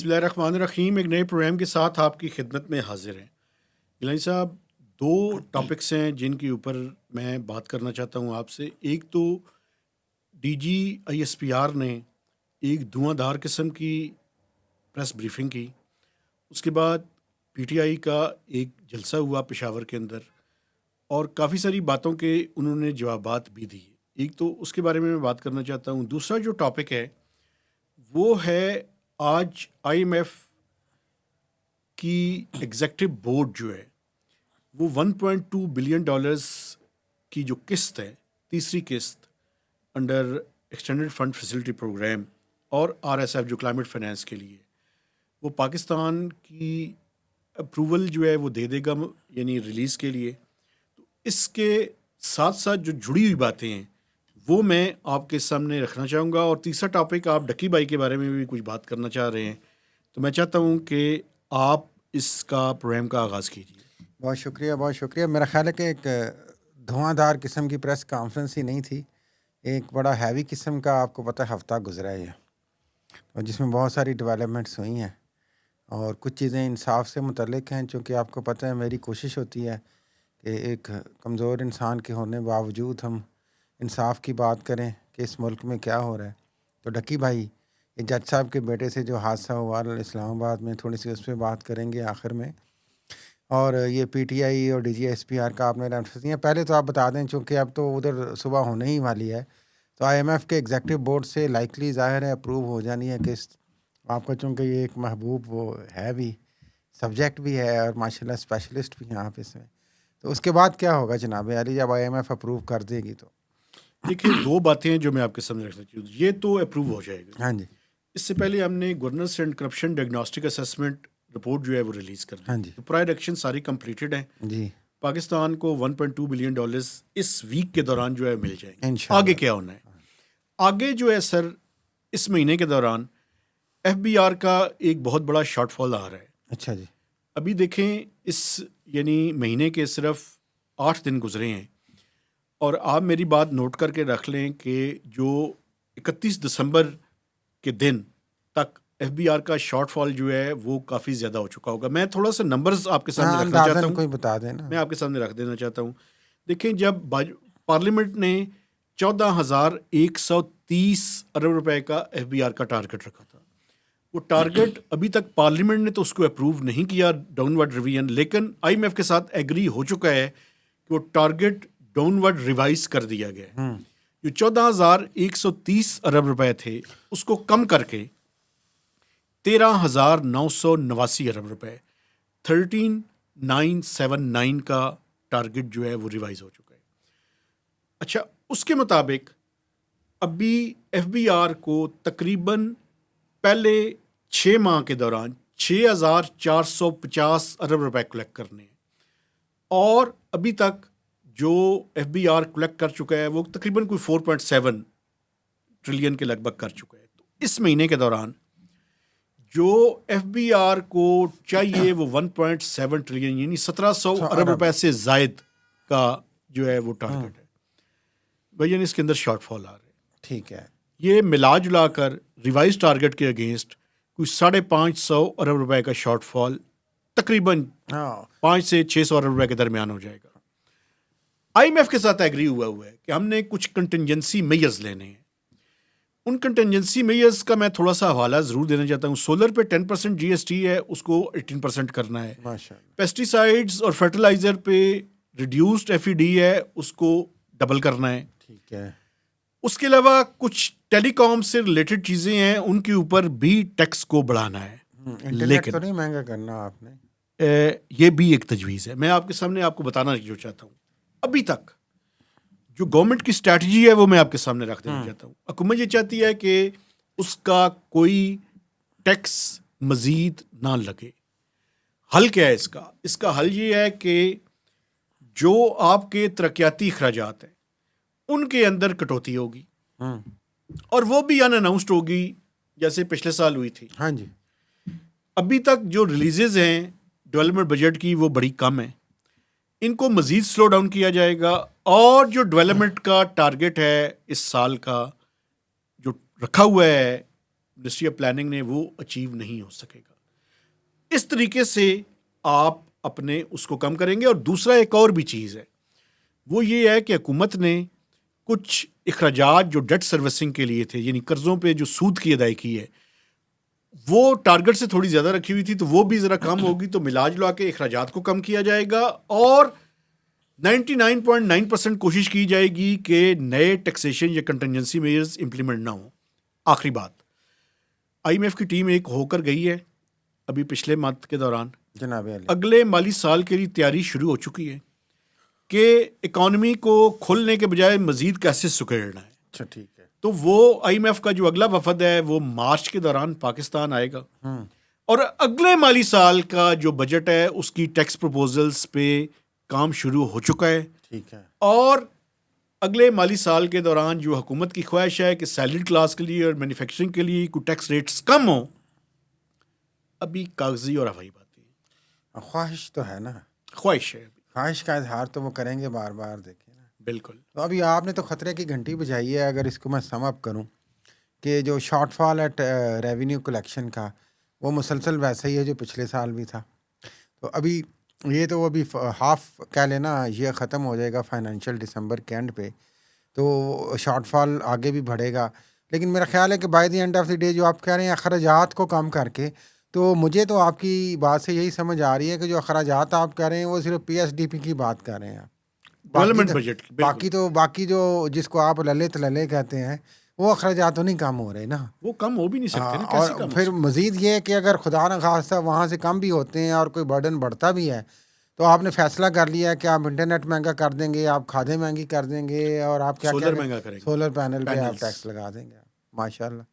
बिस्मिल्लाहिर्रहमानिर्रहीम। एक नए प्रोग्राम के साथ आपकी खिदमत में हाजिर हैं। गिलानी साहब, दो टॉपिक्स हैं जिनके ऊपर मैं बात करना चाहता हूँ आपसे। एक तो डीजी आईएसपीआर ने एक धुआंधार किस्म की प्रेस ब्रीफिंग की। उसके बाद पीटीआई का एक जलसा हुआ पेशावर के अंदर और काफ़ी सारी बातों के उन्होंने जवाबात भी दिए। एक तो उसके बारे में मैं बात करना चाहता हूँ। दूसरा जो टॉपिक है वो है आज आईएमएफ की एग्जेक्टिव बोर्ड जो है वो 1.2 बिलियन डॉलर्स की जो किस्त है, तीसरी किस्त under extended fund facility programme और आरएसएफ जो क्लाइमेट फाइनेंस के लिए, वो पाकिस्तान की अप्रूवल जो है वो दे देगा, यानी रिलीज़ के लिए। तो इसके साथ साथ जो जुड़ी हुई बातें हैं वो मैं आपके सामने रखना चाहूँगा। और तीसरा टॉपिक, आप डकी भाई के बारे में भी कुछ बात करना चाह रहे हैं, तो मैं चाहता हूँ कि आप इसका प्रोग्राम का आगाज़ कीजिए। बहुत शुक्रिया, बहुत शुक्रिया। मेरा ख्याल है कि एक धुआंधार किस्म की प्रेस कॉन्फ्रेंस ही नहीं थी, एक बड़ा हैवी किस्म का, आपको पता है, हफ्ता गुजरा है और जिसमें बहुत सारी डेवलपमेंट्स हुई हैं और कुछ चीज़ें इंसाफ से मुतल्लिक हैं। चूँकि आपको पता है मेरी कोशिश होती है कि एक कमज़ोर इंसान के होने बावजूद हम इंसाफ की बात करें कि इस मुल्क में क्या हो रहा है। तो डकी भाई, ये जज साहब के बेटे से जो हादसा हुआ इस्लामाबाद में, थोड़ी सी उस पर बात करेंगे आखिर में। और ये पीटीआई और डीजीएसपीआर का आपने रेफरेंस दिया। पहले तो आप बता दें, चूँकि अब तो उधर सुबह होने ही वाली है, तो आईएमएफ के एग्जेक्टिव बोर्ड से लाइकली ज़ाहिर है अप्रूव हो जानी है किस्त आपका, चूँकि ये एक महबूब वो है भी, सब्जेक्ट भी है और माशाल्लाह स्पेशलिस्ट भी हैं आप इसमें। तो उसके बाद क्या होगा जनाब अली, जब आईएमएफ अप्रूव कर देगी तो? देखिए, दो बातें हैं जो मैं आपके सामने रखना चाहूँ। ये तो अप्रूव हो जाएगा। हाँ जी, इससे पहले हमने governance and corruption diagnostic assessment report जो है वो रिलीज़ कर दी हाँ थी। जी, तो प्रायर एक्शन सारी कंप्लीटेड हैं। जी, पाकिस्तान को 1.2 बिलियन डॉलर्स इस वीक के दौरान जो है मिल जाएंगे। आगे इंशाल्लाह। क्या होना है? आगे जो है सर, इस महीने के दौरान एफबीआर का एक बहुत बड़ा शॉर्टफॉल आ रहा है। अच्छा जी, अभी देखें, इस यानी महीने के सिर्फ 8 दिन गुजरे हैं और आप मेरी बात नोट करके रख लें कि जो 31 दिसंबर के दिन तक एफबीआर का शॉर्टफॉल जो है वो काफ़ी ज़्यादा हो चुका होगा। मैं थोड़ा सा नंबर्स आपके सामने हाँ, रखना चाहता अंदाज़न हूँ। कोई बता देना। मैं आपके सामने रख देना चाहता हूँ। देखें, जब पार्लियामेंट ने 14,130 अरब रुपए का एफबीआर का टारगेट रखा था, वो टारगेट अभी तक पार्लियामेंट ने तो उसको अप्रूव नहीं किया, डाउनवर्ड रिवीजन, लेकिन आईएमएफ के साथ एग्री हो चुका है कि वो टारगेट डाउनवर्ड रिवाइज कर दिया गया है। जो 14,130 अरब रुपए थे उसको कम करके 13,989 अरब रुपए, 13,979 का टारगेट जो है वो रिवाइज हो चुका है। अच्छा, उसके मुताबिक अभी एफबीआर को तकरीबन पहले 6 माह के दौरान 6,450 अरब रुपए कलेक्ट करने हैं और अभी तक जो एफबीआर कलेक्ट कर चुका है वो तकरीबन कोई 4.7 ट्रिलियन के लगभग कर चुका है। तो इस महीने के दौरान जो एफबीआर को चाहिए वो 1.7 ट्रिलियन यानी 1700 अरब रुपए से जायद का जो है वो टारगेट है भाई, यानी इसके अंदर शॉर्टफॉल आ रहे हैं। ठीक है, ये मिला जुला कर रिवाइज टारगेट के अगेंस्ट कुछ 550 अरब रुपए का शॉर्टफॉल तकरीबन हाँ 5 से 600 अरब रुपए के दरमियान हो जाएगा। आईएमएफ के साथ एग्री हुआ है कि हमने कुछ कंटिजेंसी मेजर्स लेने हैं। उन कंटिजेंसी मेजर्स का मैं थोड़ा सा हवाला ज़रूर देना चाहता हूँ। सोलर पे 10% जीएसटी है, उसको 18% करना है। माशाल्लाह, पेस्टिसाइड्स और फर्टिलाइज़र पे रिड्यूस्ड एफईडी है, उसको डबल करना है। ठीक है। उसके अलावा कुछ टेलीकॉम से रिलेटेड चीज़ें हैं, उनके ऊपर भी टैक्स को बढ़ाना है। इंटरनेट तो लेकिन नहीं महंगा करना आपने? ये भी एक तजवीज़ है। मैं आपके सामने आपको बताना जो चाहता हूँ, अभी तक जो गवर्नमेंट की स्ट्रैटेजी है वो मैं आपके सामने रख देना चाहता हूँ। हुकूमत ये चाहती है कि उसका कोई टैक्स मजीद ना लगे। हल क्या है इसका? इसका हल ये है कि जो आपके तरक्याती अखराजात हैं उनके अंदर कटौती होगी और वो भी अनअनाउंस्ड होगी, जैसे पिछले साल हुई थी। हाँ जी, अभी तक जो रिलीजेज हैं डेवलपमेंट बजट की वो बड़ी कम है, इनको मजीद स्लो डाउन किया जाएगा और जो डेवलपमेंट का टारगेट है इस साल का जो रखा हुआ है मिनिस्ट्री ऑफ प्लानिंग ने वो अचीव नहीं हो सकेगा। इस तरीके से आप अपने उसको कम करेंगे। और दूसरा एक और भी चीज़ है, वो ये है कि हुकूमत ने कुछ अखराजात जो डेट सर्विसिंग के लिए थे, यानी कर्ज़ों पे जो सूद की अदायगी है, वो टारगेट से थोड़ी ज़्यादा रखी हुई थी, तो वो भी ज़रा कम होगी। तो मिलाज ला के अखराजात को कम किया जाएगा और 99.9% कोशिश की जाएगी कि नए टैक्सेशन या कंटिजेंसी मेजर्स इंप्लीमेंट ना हो। आखिरी बात, IMF की टीम एक होकर गई है अभी पिछले मंथ के दौरान। जनाब अली, अगले माली साल के लिए तैयारी शुरू हो चुकी है कि इकॉनमी को खोलने के बजाय मजीद कैसे सुकेड़ना है। अच्छा ठीक है। तो वो IMF का जो अगला वफद है वो मार्च के दौरान पाकिस्तान आएगा और अगले माली साल का जो बजट है उसकी टैक्स प्रपोजल्स पे काम शुरू हो चुका है। ठीक है। और अगले माली साल के दौरान जो हुकूमत की ख्वाहिश है कि सैलरीड क्लास के लिए और मैन्युफैक्चरिंग के लिए कुछ टैक्स रेट्स कम हो, अभी कागजी और हवाई बातें हैं। ख्वाहिश तो है ना, ख्वाहिश है, ख्वाहिश का इजहार तो वो करेंगे बार बार, देखिए ना। बिल्कुल। तो अभी आपने तो ख़तरे की घंटी बजाई है। अगर इसको मैं सम अप करूं कि जो शॉर्टफॉल है रेवेन्यू कलेक्शन का, वो मुसलसल वैसा ही है जो पिछले साल भी था। तो अभी ये तो अभी हाफ कह लेना, ये ख़त्म हो जाएगा फाइनेंशियल दिसंबर के एंड पे, तो शॉर्टफॉल आगे भी बढ़ेगा। लेकिन मेरा ख्याल है कि by the end of the day जो आप कह रहे हैं अखराजात को कम करके, तो मुझे तो आपकी बात से यही समझ आ रही है कि जो अखराजात आप कह रहे हैं वो सिर्फ PSDP की बात कर रहे हैं आप। डेवलपमेंट बजट की, बिल्कुल। बाकी जो जिसको आप ललित लले कहते हैं, वो अखराजात तो नहीं कम हो रहे ना। वो कम हो भी नहीं सकते ना, कैसे और कम हो फिर सकते? मज़ीद ये है कि अगर खुदा न खास्ता वहाँ से कम भी होते हैं और कोई बर्डन बढ़ता भी है, तो आपने फैसला कर लिया है कि आप इंटरनेट महंगा कर देंगे, आप खादें महंगी कर देंगे, और आप क्या सोलर क्या महंगा करेंगे, सोलर पैनल पे आप पैनल्स, टैक्स लगा देंगे। माशाल्लाह।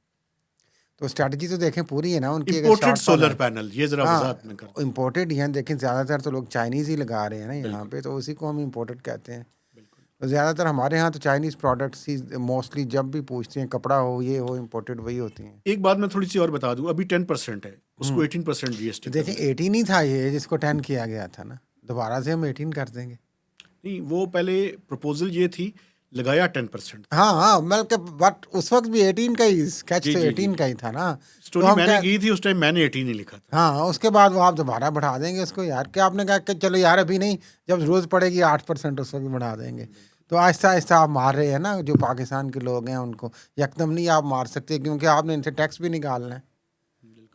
तो स्ट्रैटेजी तो देखें पूरी है ना उनकी। अगर इंपोर्टेड शॉर्टफॉल सोलर है, पैनल, ये जरा वजाहत में कर हाँ दें। इम्पोर्टेड ही हैं, लेकिन ज़्यादातर तो लोग चाइनीज़ ही लगा रहे हैं ना यहाँ बिल्कुल, पे, तो उसी को हम इम्पोर्टेड कहते हैं। बिल्कुल। तो ज़्यादातर हमारे यहाँ तो चाइनीज़ प्रोडक्ट्स ही मोस्टली, जब भी पूछते हैं कपड़ा हो ये हो इम्पोर्टेड, वही होती हैं। एक बात मैं थोड़ी सी और बता दूं, अभी 10% है, उसको 18% तो GST देखें करना है। 18 ही था ये जिसको 10 किया गया था ना, दोबारा से हम 18 कर देंगे। नहीं, वो पहले प्रपोजल ये थी, लगाया 10%। हाँ हाँ, मतलब बट उस वक्त भी 18 का ही स्केच जी तो जी जी 18 का जी। ही था ना। तो स्टोरी हम मैंने क्या, की थी उस टाइम, मैंने 18 ही लिखा था। हाँ उसके बाद वो आप दोबारा बढ़ा देंगे उसको यार, क्या आपने कहा कि चलो यार अभी नहीं, जब ज़रूरत पड़ेगी 8% उस वक्त बढ़ा देंगे। तो आहिस्ता आहिस्ता आप मार रहे हैं ना जो पाकिस्तान के लोग हैं उनको, यकदम नहीं आप मार सकते क्योंकि आपने इनसे टैक्स भी निकालना है।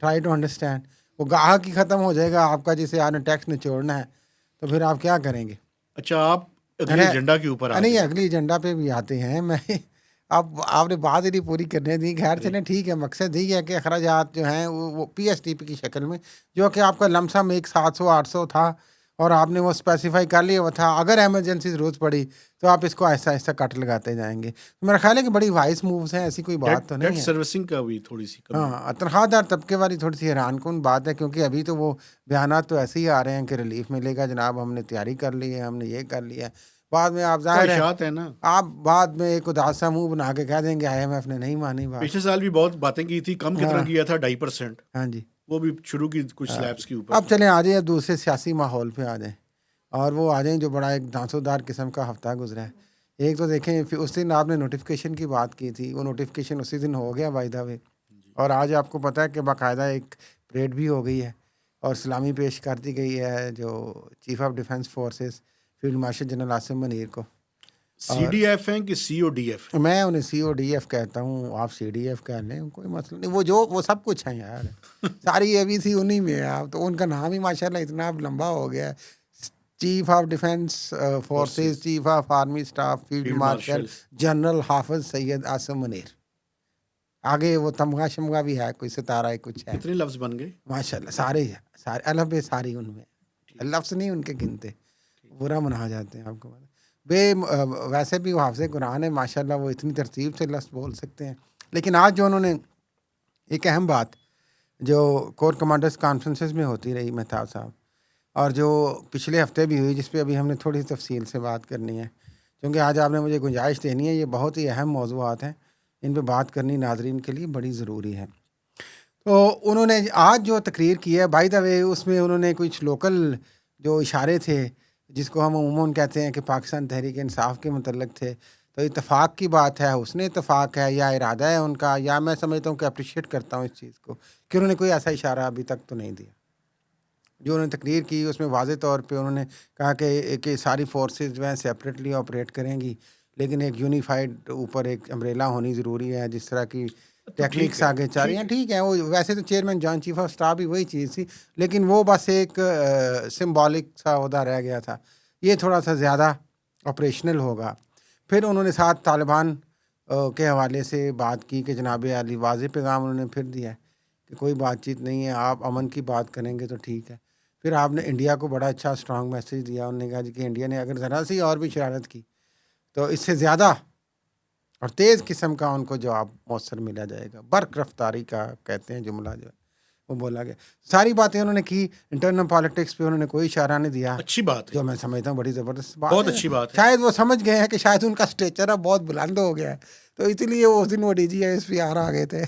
Try to understand. वो गाहक ही ख़त्म हो जाएगा आपका जिसे आपने टैक्स निचोड़ना है, तो फिर आप क्या करेंगे। अच्छा, आप अगले अरे एजेंडा के ऊपर आ नहीं, जाए। अगली एजेंडा पे भी आते हैं। मैं अब आपने बात ही नहीं पूरी करने दी। खैर अरे चलें ठीक है, मकसद यही है कि अखराजात जो हैं वो PSDP की शक्ल में, जो कि आपका लमसम एक 700-800 था और आपने वो स्पेसिफाई कर लिया हुआ था, अगर इमरजेंसी ज़रूरत पड़ी तो आप इसको आहिस्ता आहिस्ता कट लगाते जाएंगे। तो मेरा ख्याल है कि बड़ी वाइस मूव्स हैं, ऐसी कोई डेट बात तो डेट नहीं है। सर्विसिंग का भी थोड़ी सी कमी है। हाँ, तनख्वाहदार तबके वाली थोड़ी सी हैरानकुन बात है, क्योंकि अभी तो वो बयानात तो ऐसे ही आ रहे हैं कि रिलीफ मिलेगा जनाब, हमने तैयारी कर ली है, हमने ये कर लिया है। बाद में आप जाहिर है, ख्वाहिशात है ना। आप बाद में एक उदास सा मुंह बना के कह देंगे IMF ने नहीं मानी बात। पिछले साल भी बहुत बातें की थी, कम कितना हाँ किया था, 2.5%। हाँ जी। वो भी शुरू की कुछ हाँ, स्लैब्स के ऊपर अब था। चलें आ जाए दूसरे सियासी माहौल पे आ जाएं, और वो आ जाएं जो बड़ा एक दांसोदार किस्म का हफ्ता गुजरा है। एक तो देखें, फिर उस दिन आपने नोटिफिकेशन की बात की थी, वो नोटिफिकेशन उसी दिन हो गया बाय द वे, और आज आपको पता है कि बाकायदा एक परेड भी हो गई है और सलामी पेश कर दी गई है जो chief of defence forces field marshal general Asim Munir को। और CDF है कि CODF है? मैं उन्हें CODF कहता हूँ, आप CDF कह लें, कोई मसला नहीं। वो सब कुछ है यार, सारी ABC उन्हीं में है। आप तो उनका नाम ही माशाल्लाह इतना लंबा हो गया है। Chief of defence forces, forces, chief of army staff, field field marshal marshal. General Hafiz Syed Asim Munir. आगे वो तमगा शमगा भी है, कोई सितारा है, कुछ है। कितने लफ्ज बन गए? माशाल्लाह सारे ही हैं, सारे अलग बे सारी उनमें, ठीक, लफ्ज़ नहीं उनके गिनते, ठीक। बुरा मना जाते हैं आपको पता। वैसे भी वो हाफ़िज़ कुरान है माशाल्लाह, वो इतनी तरतीब से लफ्ज़ बोल सकते हैं। लेकिन आज जो उन्होंने एक अहम बात जो कोर कमांडर्स कॉन्फ्रेंसेस में होती रही मेहताब साहब, और जो पिछले हफ्ते भी हुई, जिस पे अभी हमने थोड़ी तफसील से बात करनी है, क्योंकि आज आपने मुझे गुंजाइश देनी है, ये बहुत ही अहम मौज़ूआत हैं, इन पे बात करनी नाज़रीन के लिए बड़ी ज़रूरी है। तो उन्होंने आज जो तकरीर की है, बाय द वे उसमें उन्होंने कुछ लोकल जो इशारे थे जिसको हम अमूमन कहते हैं कि पाकिस्तान तहरीक इंसाफ के मतलब थे, तो इत्तेफाक की बात है, उसने इत्तेफाक है या इरादा है उनका, या मैं समझता हूँ कि अप्रिशिएट करता हूँ इस चीज़ को कि उन्होंने कोई ऐसा इशारा अभी तक तो नहीं दिया। जो उन्होंने तकरीर की उसमें वाज़े तौर पे उन्होंने कहा कि सारी फोर्सेस जो हैं सेपरेटली ऑपरेट करेंगी, लेकिन एक यूनिफाइड ऊपर एक अम्ब्रेला होनी ज़रूरी है। जिस तरह की तो ठीक टेक्निक्स है, आगे चल रही ठीक हैं, है। ठीक है, वो वैसे तो chairman joint chief of staff भी वही चीज़ थी, लेकिन वो बस एक सिंबॉलिक सा ओहदा रह गया था। ये थोड़ा सा ज़्यादा ऑपरेशनल होगा। फिर उन्होंने साथ तालिबान के हवाले से बात की कि जनाब अली वाज़ेह पैगाम उन्होंने फिर दिया है कि कोई बातचीत नहीं है, आप अमन की बात करेंगे तो ठीक है। फिर आपने इंडिया को बड़ा अच्छा स्ट्रॉन्ग मैसेज दिया। उन्होंने कहा जी कि इंडिया ने अगर ज़रा सी और भी शरारत की तो इससे ज़्यादा और तेज़ किस्म का उनको जवाब मौसर मिला जाएगा। बर्क रफ्तारी का कहते हैं जुमला जो है वो बोला गया। सारी बातें उन्होंने की। इंटरनल पॉलिटिक्स पे उन्होंने कोई इशारा नहीं दिया, अच्छी बात है जो जी, मैं समझता हूँ बड़ी ज़बरदस्त बात बहुत है। अच्छी बात है। शायद वो समझ गए हैं कि शायद उनका स्टेचर अब बहुत बुलंद हो गया है, तो इसलिए वो उस दिन वो DGSPR आ गए थे।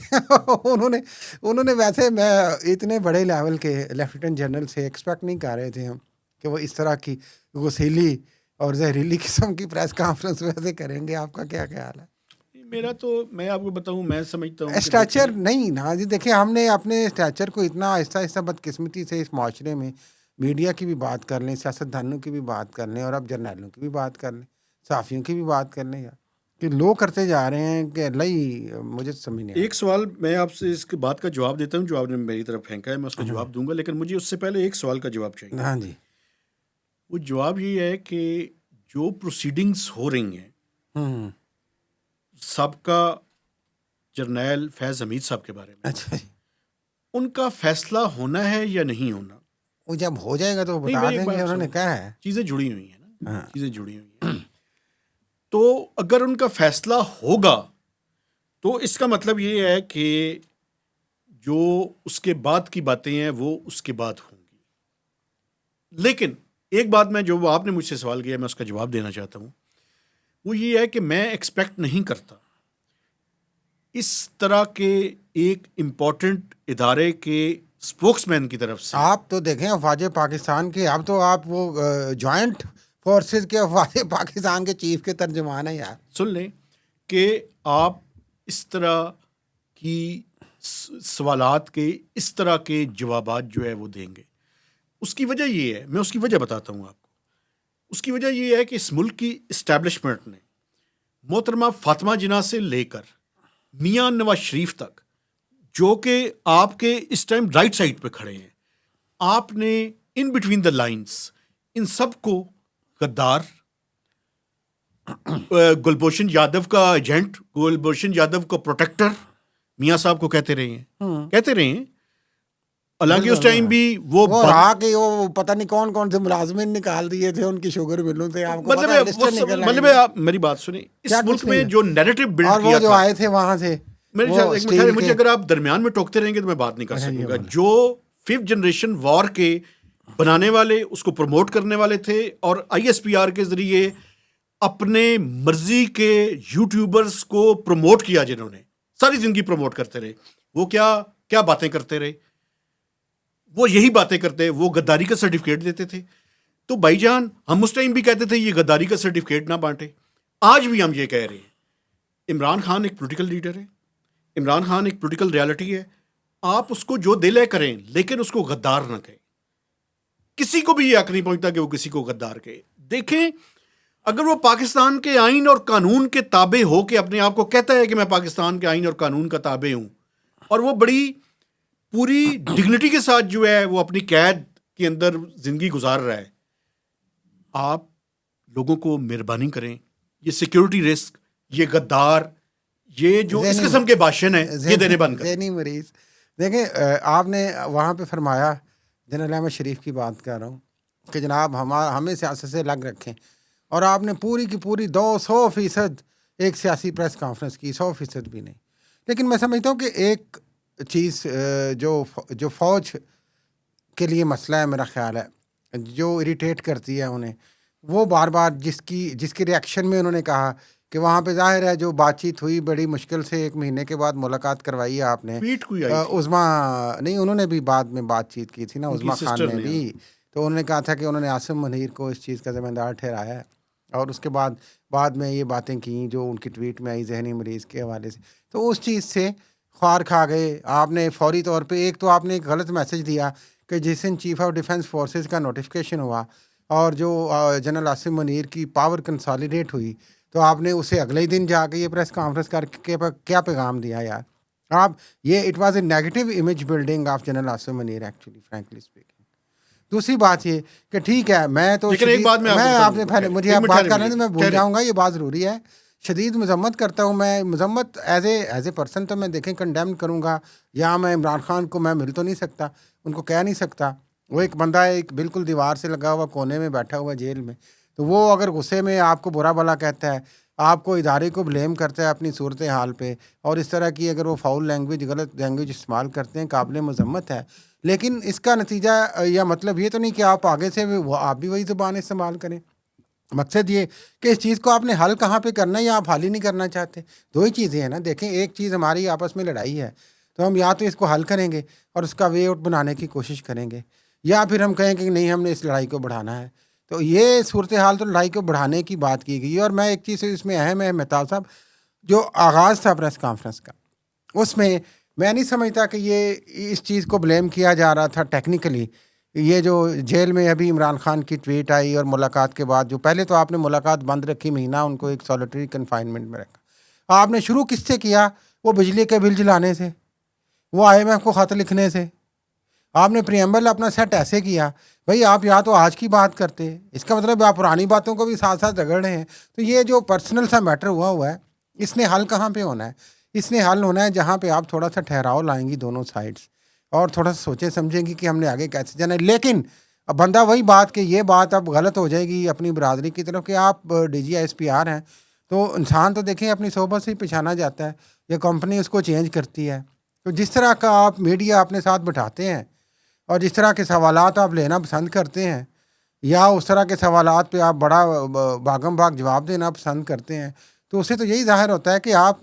उन्होंने उन्होंने वैसे मैं इतने बड़े लेवल के लेफ्टिनेंट जनरल से एक्सपेक्ट नहीं कर रहे थे हम कि वो इस तरह की गुस्सैली और जहरीली किस्म की प्रेस कॉन्फ्रेंस वैसे करेंगे। आपका क्या ख्याल है? मेरा तो मैं आपको बताऊं, मैं समझता हूं कि स्टैचर देखें, नहीं ना जी, देखिए हमने अपने स्टैचर को इतना आहिस्ता आहिस्ता बदकिस्मती से इस माशरे में मीडिया की भी बात कर लें, सियासतदानों की भी बात कर लें और अब जर्नैलों की भी बात कर लें, सहाफ़ियों की भी बात कर लें यार, कि लोग करते जा रहे हैं कि अल्लाह ही मुझे तो समझ नहीं आ एक सवाल मैं आपसे इसके बात का जवाब देता हूं जो आपने मेरी तरफ फेंका है, मैं उसका रहा। जवाब दूंगा, लेकिन मुझे उससे पहले एक सवाल का जवाब चाहिए। हाँ जी। वो जवाब ये है कि जो प्रोसीडिंग्स हो रही हैं हम्म। सबका जर्नैल फैज़ हमीद साहब के बारे में, अच्छा जी। उनका फैसला होना है या नहीं होना? वो जब हो जाएगा तो वो नहीं, बता मेरी एक देंगे, बात उन्होंने सुनो, कहा है। चीज़ें जुड़ी हुई हैं ना, हाँ। चीज़ें जुड़ी हुई हैं। तो अगर उनका फैसला होगा तो इसका मतलब ये है कि जो उसके बाद की बातें हैं वो उसके बाद होंगी। लेकिन एक बात मैं, जो आपने मुझसे सवाल किया, मैं उसका जवाब देना चाहता हूँ। वो ये है कि मैं एक्सपेक्ट नहीं करता इस तरह के एक इम्पोर्टेंट इदारे के स्पोक्समैन की तरफ से। आप तो देखें अफवाज पाकिस्तान के, अब तो आप वो जॉइंट फोर्सेस के अफवाज पाकिस्तान के चीफ के तर्जुमान है यार। सुन लें कि आप इस तरह की सवालात के, इस तरह के जवाबात जो है वो देंगे। उसकी वजह ये है, मैं उसकी वजह बताता हूँ आपको। उसकी वजह ये है कि इस मुल्क की इस्टेब्लिशमेंट ने मोहतरमा फातिमा जिन्ना से लेकर मियां नवाज शरीफ तक, जो कि आपके इस टाइम राइट साइड पे खड़े हैं, आपने in between the lines in सबको गद्दार, गुलभूषण यादव का एजेंट, गुलभूषण यादव का प्रोटेक्टर मियां साहब को कहते रहे हैं, कहते रहे हैं। हालांकि उस टाइम भी वो रहा कि वो पता नहीं कौन कौन से मुलाजमिन निकाल दिए थे उनकी शुगर मिलों से। आपको मतलब पता है लिस्टें निकल मतलब आएंगी। आप मेरी बात सुने, क्या इस मुल्क कुछ नहीं में है। जो नैरेटिव बिल्ड और वो किया जो था, आए थे वहां से मेरे वो साथ एक मिनट स्टील ठहरे, मुझे के। अगर आप दरमियान में टोकते रहेंगे तो मैं बात नहीं कर अच्छा ये सकूंगा। बोला। जो 5th जनरेशन वॉर के बनाने वाले, उसको प्रमोट करने वाले थे और ISPR के जरिए अपने मर्जी के यूट्यूबर्स को प्रमोट किया, जिन्होंने सारी जिंदगी प्रमोट करते रहे, वो क्या क्या बातें करते रहे, वो यही बातें करते, वो गद्दारी का सर्टिफिकेट देते थे। तो भाईजान, हम उस टाइम भी कहते थे ये गद्दारी का सर्टिफिकेट ना बांटे, आज भी हम ये कह रहे हैं। इमरान खान एक पॉलिटिकल लीडर है, इमरान खान एक पॉलिटिकल रियलिटी है। आप उसको जो दिल है करें, लेकिन उसको गद्दार ना कहें। किसी को भी ये हक नहीं पहुंचता कि वो किसी को गद्दार कहे। देखें, अगर वो पाकिस्तान के आइन और कानून के ताबे हो के अपने आप को कहता है कि मैं पाकिस्तान के आइन और कानून का ताबे हूं, और वो बड़ी पूरी डिग्निटी के साथ जो है वो अपनी कैद के अंदर जिंदगी गुजार रहा है, आप लोगों को मेहरबानी करें, ये सिक्योरिटी रिस्क, ये गद्दार, ये जो इस किस्म के भाषण है, ये देने बंद करें। जैनी मरीज देखें, आपने वहाँ पे फरमाया, जनरल अहमद शरीफ की बात कर रहा हूँ कि जनाब हमें सियासत से अलग रखें, और आपने पूरी की पूरी 200% एक सियासी प्रेस कॉन्फ्रेंस की, 100% भी नहीं। लेकिन मैं समझता हूँ कि एक चीज़ जो फ़ौज के लिए मसला है, मेरा ख्याल है, जो इरिटेट करती है उन्हें, वो बार बार जिसके रिएक्शन में उन्होंने कहा कि वहाँ पे जाहिर है जो बातचीत हुई बड़ी मुश्किल से 1 महीने के बाद मुलाकात करवाई है आपने। ट्वीट कोई आई थी उज़मा नहीं, उन्होंने भी बाद में बातचीत की थी ना, उनकी उज़मा खान सिस्टर ने ने, भी। तो उन्होंने कहा था कि उन्होंने आसिम मुनीर को इस चीज़ का ज़िम्मेदार ठहराया है। और उसके बाद में ये बातें की जो उनकी ट्वीट में आई जहनी मरीज़ के हवाले से, तो उस चीज़ से ख्वार खा गए। आपने फौरी तौर पे एक तो आपने एक गलत मैसेज दिया कि जिस दिन चीफ ऑफ डिफेंस फोर्सेस का नोटिफिकेशन हुआ और जो जनरल आसिम मुनीर की पावर कंसोलिडेट हुई, तो आपने उसे अगले ही दिन जाके ये प्रेस कॉन्फ्रेंस करके क्या पैगाम दिया यार आप। ये it was a negative image building of general Asim Munir actually, frankly speaking. दूसरी बात ये कि ठीक है, मैं तो लेकिन एक बात मैं आपने पहले मुझे आप बात करने तो मैं भूल जाऊंगा, ये बात ज़रूरी है। शदीद मजम्मत करता हूँ मैं, मजम्मत एज ए पर्सन तो मैं देखें कंडेम करूँगा, या मैं इमरान खान को मैं मिल तो नहीं सकता, उनको कह नहीं सकता। वो एक बंदा एक बिल्कुल दीवार से लगा हुआ कोने में बैठा हुआ जेल में, तो वो अगर गुस्से में आपको बुरा भला कहता है, आपको इदारे को ब्लेम करता है अपनी सूरत हाल पे, और इस तरह की अगर वो फाउल लैंग्वेज गलत लैंग्वेज इस्तेमाल करते हैं, काबिल मजम्मत है। लेकिन इसका नतीजा या मतलब ये तो नहीं कि आप आगे से आप भी वही ज़ुबान इस्तेमाल करें। मकसद ये कि इस चीज़ को आपने हल कहाँ पे करना है, या आप हल ही नहीं करना चाहते। दो ही चीज़ें हैं ना, देखें, एक चीज़ हमारी आपस में लड़ाई है, तो हम या तो इसको हल करेंगे और उसका वे आउट बनाने की कोशिश करेंगे, या फिर हम कहेंगे कि नहीं, हमने इस लड़ाई को बढ़ाना है। तो ये सूरत हाल तो लड़ाई को बढ़ाने की बात की गई। और मैं एक चीज़ इसमें अहम है मेहताब साहब, जो आगाज़ था प्रेस कॉन्फ्रेंस का, उसमें मैं नहीं समझता कि ये इस चीज़ को ब्लेम किया जा रहा था टेक्निकली। ये जो जेल में अभी इमरान खान की ट्वीट आई और मुलाकात के बाद, जो पहले तो आपने मुलाकात बंद रखी, महीना उनको एक सॉलिटरी कन्फाइनमेंट में रखा। आपने शुरू किससे किया? वो बिजली के बिल जलाने से, वो IMF को ख़त लिखने से। आपने प्रियम्बल अपना सेट ऐसे किया, भाई आप या तो आज की बात करते, इसका मतलब आप पुरानी बातों को भी साथ साथ रगड़ रहे हैं। तो ये जो पर्सनल सा मैटर हुआ है, इसने हल कहाँ पे होना है? इसने हल होना है जहाँ पे आप थोड़ा सा ठहराव लाएंगी दोनों साइड्स, और थोड़ा सा सोचें समझेंगी कि हमने आगे कैसे जाना है। लेकिन अब बंदा वही बात कि ये बात अब गलत हो जाएगी अपनी बरादरी की तरफ कि आप DG SPR हैं, तो इंसान तो देखें अपनी सोबत से ही पहचाना जाता है, या कंपनी उसको चेंज करती है। तो जिस तरह का आप मीडिया अपने साथ बिठाते हैं और जिस तरह के सवालात आप लेना पसंद करते हैं, या उस तरह के सवालात पे आप बड़ा भागम भाग जवाब देना पसंद करते हैं, तो उससे तो यही ज़ाहिर होता है कि आप